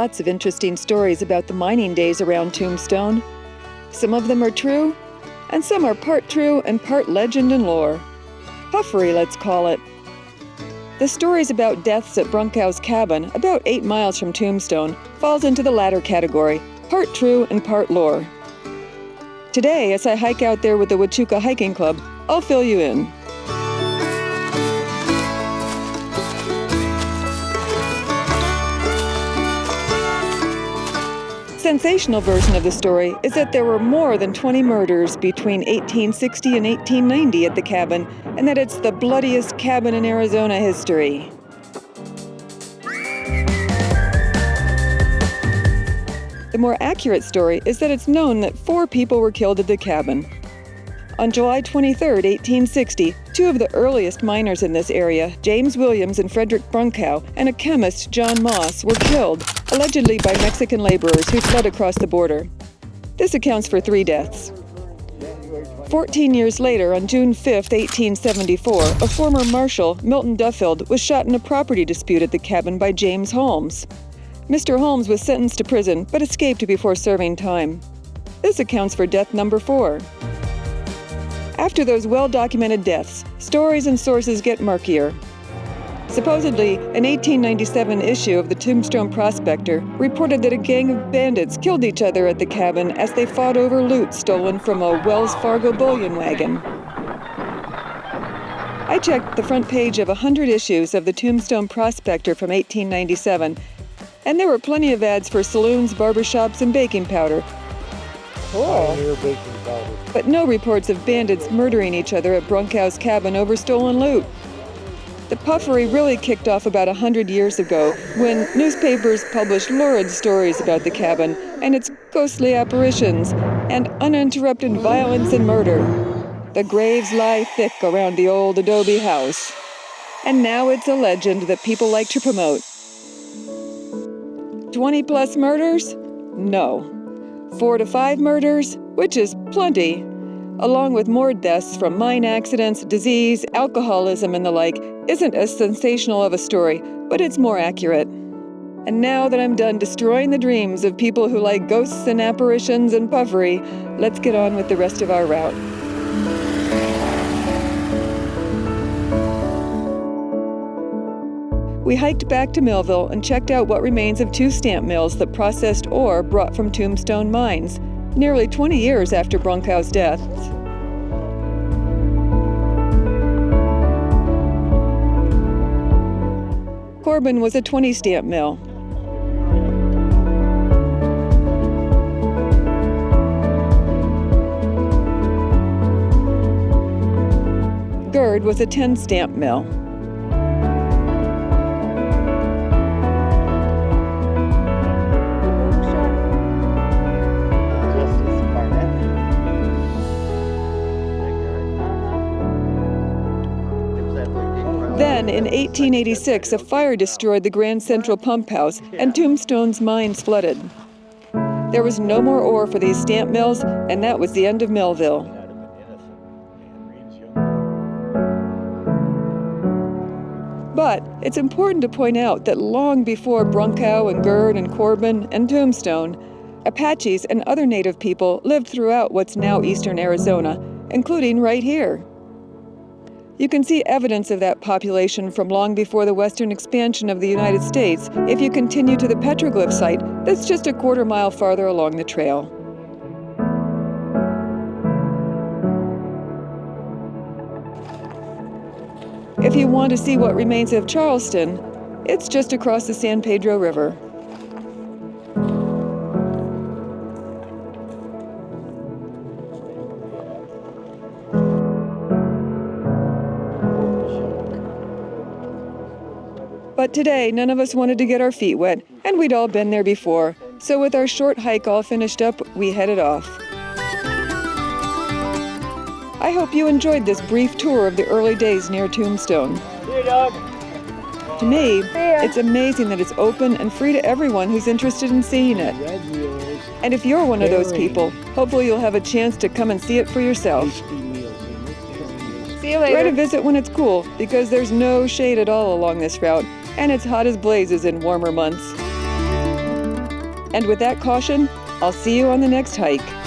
lots of interesting stories about the mining days around Tombstone. Some of them are true, and some are part true and part legend and lore. Puffery, let's call it. The stories about deaths at Brunkow's cabin, about 8 miles from Tombstone, falls into the latter category, part true and part lore. Today, as I hike out there with the Huachuca Hiking Club, I'll fill you in. Sensational version of the story is that there were more than 20 murders between 1860 and 1890 at the cabin, and that it's the bloodiest cabin in Arizona history. The more accurate story is that it's known that 4 people were killed at the cabin. On July 23, 1860, 2 of the earliest miners in this area, James Williams and Frederick Brunkow, and a chemist, John Moss, were killed, allegedly by Mexican laborers who fled across the border. This accounts for 3 deaths. 14 years later, on June 5, 1874, a former marshal, Milton Duffield, was shot in a property dispute at the cabin by James Holmes. Mr. Holmes was sentenced to prison, but escaped before serving time. This accounts for death number 4. After those well-documented deaths, stories and sources get murkier. Supposedly, an 1897 issue of the Tombstone Prospector reported that a gang of bandits killed each other at the cabin as they fought over loot stolen from a Wells Fargo bullion wagon. I checked the front page of 100 issues of the Tombstone Prospector from 1897, and there were plenty of ads for saloons, barbershops, and baking powder. Pioneer baking powder. But no reports of bandits murdering each other at Brunkow's cabin over stolen loot. The puffery really kicked off about 100 years ago when newspapers published lurid stories about the cabin and its ghostly apparitions and uninterrupted violence and murder. The graves lie thick around the old adobe house. And now it's a legend that people like to promote. 20+ murders? No. 4 to 5 murders, which is plenty, along with more deaths from mine accidents, disease, alcoholism, and the like, isn't as sensational of a story, but it's more accurate. And now that I'm done destroying the dreams of people who like ghosts and apparitions and puffery, let's get on with the rest of our route. We hiked back to Millville and checked out what remains of 2 stamp mills that processed ore brought from Tombstone mines, nearly 20 years after Brunkow's death. Corbin was a 20 stamp mill. Gerd was a 10 stamp mill. Then, in 1886, a fire destroyed the Grand Central Pump House, and Tombstone's mines flooded. There was no more ore for these stamp mills, and that was the end of Millville. But it's important to point out that long before Brunkow and Gerd and Corbin and Tombstone, Apaches and other native people lived throughout what's now eastern Arizona, including right here. You can see evidence of that population from long before the western expansion of the United States if you continue to the petroglyph site that's just a quarter-mile farther along the trail. If you want to see what remains of Charleston, it's just across the San Pedro River. But today, none of us wanted to get our feet wet, and we'd all been there before. So with our short hike all finished up, we headed off. I hope you enjoyed this brief tour of the early days near Tombstone. See you, dog. To me, it's amazing that it's open and free to everyone who's interested in seeing it. And if you're one of those people, hopefully you'll have a chance to come and see it for yourself. See you later. Try to visit when it's cool, because there's no shade at all along this route, and it's hot as blazes in warmer months. And with that caution, I'll see you on the next hike.